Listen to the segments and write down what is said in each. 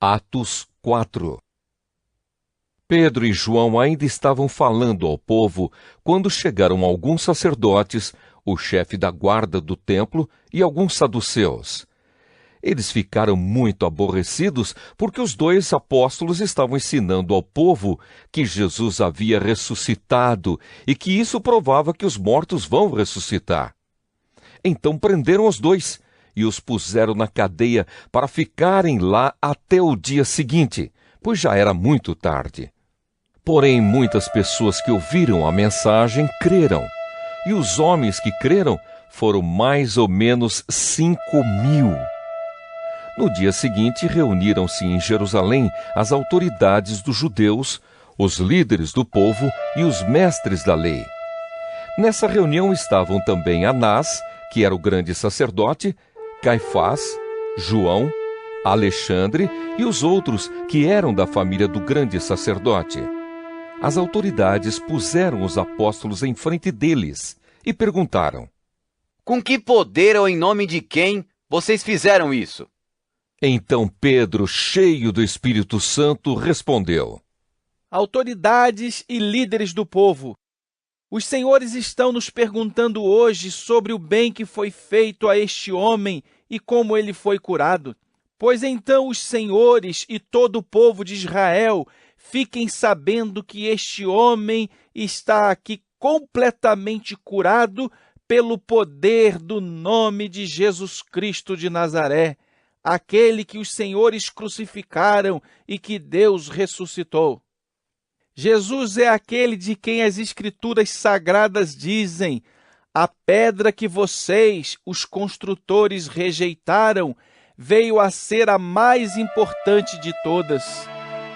Atos 4. Pedro e João ainda estavam falando ao povo quando chegaram alguns sacerdotes, o chefe da guarda do templo e alguns saduceus. Eles ficaram muito aborrecidos porque os dois apóstolos estavam ensinando ao povo que Jesus havia ressuscitado e que isso provava que os mortos vão ressuscitar. Então prenderam os dois e os puseram na cadeia para ficarem lá até o dia seguinte, pois já era muito tarde. Porém, muitas pessoas que ouviram a mensagem creram, e os homens que creram foram mais ou menos 5.000. No dia seguinte, reuniram-se em Jerusalém as autoridades dos judeus, os líderes do povo e os mestres da lei. Nessa reunião estavam também Anás, que era o grande sacerdote, Caifás, João, Alexandre e os outros que eram da família do grande sacerdote. As autoridades puseram os apóstolos em frente deles e perguntaram: Com que poder ou em nome de quem vocês fizeram isso? Então Pedro, cheio do Espírito Santo, respondeu: Autoridades e líderes do povo, os senhores estão nos perguntando hoje sobre o bem que foi feito a este homem e como ele foi curado. Pois então os senhores e todo o povo de Israel fiquem sabendo que este homem está aqui completamente curado pelo poder do nome de Jesus Cristo de Nazaré, aquele que os senhores crucificaram e que Deus ressuscitou. Jesus é aquele de quem as Escrituras Sagradas dizem: a pedra que vocês, os construtores, rejeitaram, veio a ser a mais importante de todas.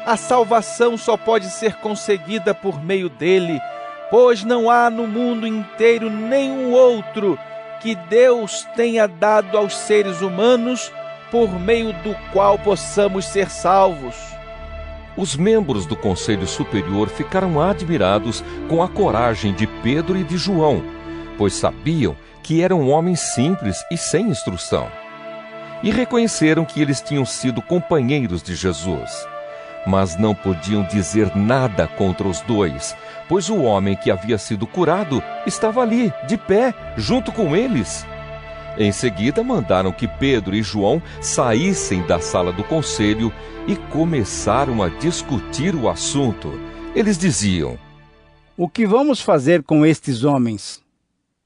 A salvação só pode ser conseguida por meio dele, pois não há no mundo inteiro nenhum outro que Deus tenha dado aos seres humanos por meio do qual possamos ser salvos. Os membros do Conselho Superior ficaram admirados com a coragem de Pedro e de João, pois sabiam que eram homens simples e sem instrução. E reconheceram que eles tinham sido companheiros de Jesus. Mas não podiam dizer nada contra os dois, pois o homem que havia sido curado estava ali, de pé, junto com eles. Em seguida, mandaram que Pedro e João saíssem da sala do conselho e começaram a discutir o assunto. Eles diziam: O que vamos fazer com estes homens?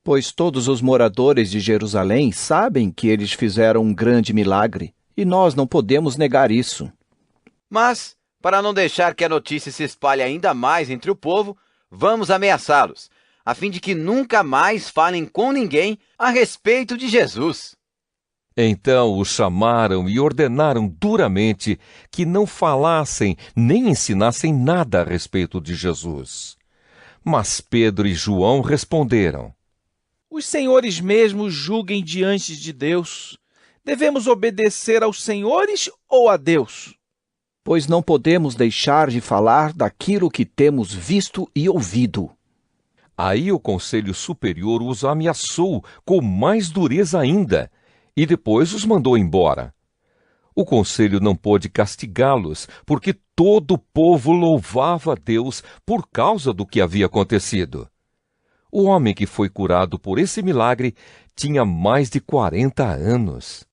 Pois todos os moradores de Jerusalém sabem que eles fizeram um grande milagre, e nós não podemos negar isso. Mas, para não deixar que a notícia se espalhe ainda mais entre o povo, vamos ameaçá-los, a fim de que nunca mais falem com ninguém a respeito de Jesus. Então os chamaram e ordenaram duramente que não falassem nem ensinassem nada a respeito de Jesus. Mas Pedro e João responderam: Os senhores mesmos julguem diante de Deus. Devemos obedecer aos senhores ou a Deus? Pois não podemos deixar de falar daquilo que temos visto e ouvido. Aí o Conselho Superior os ameaçou com mais dureza ainda, e depois os mandou embora. O conselho não pôde castigá-los, porque todo o povo louvava a Deus por causa do que havia acontecido. O homem que foi curado por esse milagre tinha mais de 40 anos.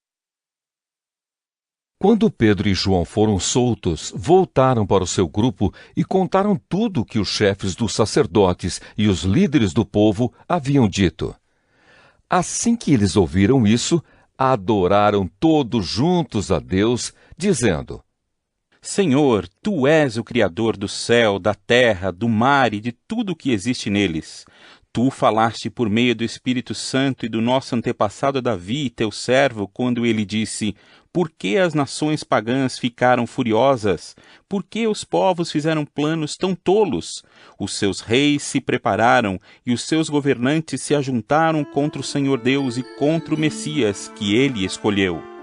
Quando Pedro e João foram soltos, voltaram para o seu grupo e contaram tudo o que os chefes dos sacerdotes e os líderes do povo haviam dito. Assim que eles ouviram isso, adoraram todos juntos a Deus, dizendo: Senhor, Tu és o Criador do céu, da terra, do mar e de tudo o que existe neles. Tu falaste por meio do Espírito Santo e do nosso antepassado Davi, teu servo, quando ele disse: Por que as nações pagãs ficaram furiosas? Por que os povos fizeram planos tão tolos? Os seus reis se prepararam e os seus governantes se ajuntaram contra o Senhor Deus e contra o Messias, que ele escolheu.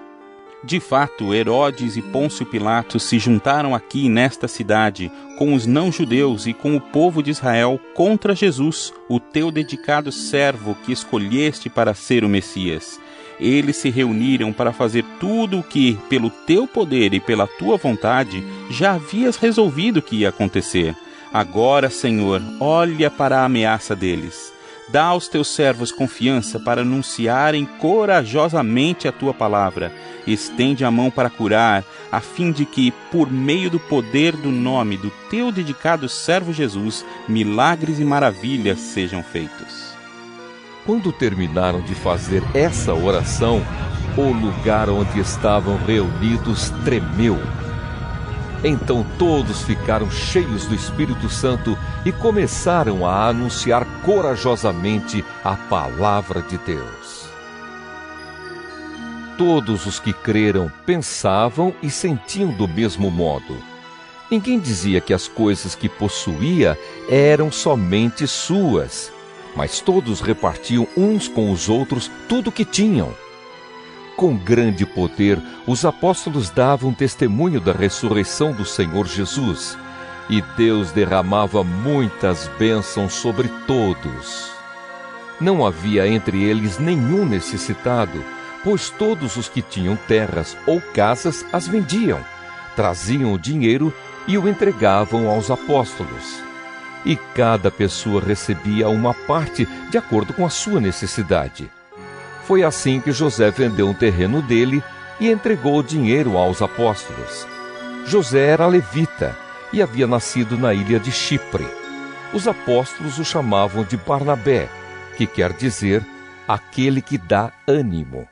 De fato, Herodes e Pôncio Pilatos se juntaram aqui nesta cidade, com os não-judeus e com o povo de Israel, contra Jesus, o teu dedicado servo que escolheste para ser o Messias. eles se reuniram para fazer tudo o que, pelo teu poder e pela tua vontade, já havias resolvido que ia acontecer. Agora, Senhor, olha para a ameaça deles. Dá aos teus servos confiança para anunciarem corajosamente a tua palavra. Estende a mão para curar, a fim de que, por meio do poder do nome do teu dedicado servo Jesus, milagres e maravilhas sejam feitos. Quando terminaram de fazer essa oração, o lugar onde estavam reunidos tremeu. Então todos ficaram cheios do Espírito Santo e começaram a anunciar corajosamente a palavra de Deus. Todos os que creram pensavam e sentiam do mesmo modo. Ninguém dizia que as coisas que possuía eram somente suas, mas todos repartiam uns com os outros tudo o que tinham. Com grande poder, os apóstolos davam testemunho da ressurreição do Senhor Jesus, e Deus derramava muitas bênçãos sobre todos. Não havia entre eles nenhum necessitado, pois todos os que tinham terras ou casas as vendiam, traziam o dinheiro e o entregavam aos apóstolos. E cada pessoa recebia uma parte de acordo com a sua necessidade. Foi assim que José vendeu um terreno dele e entregou o dinheiro aos apóstolos. José era levita e havia nascido na ilha de Chipre. Os apóstolos o chamavam de Barnabé, que quer dizer aquele que dá ânimo.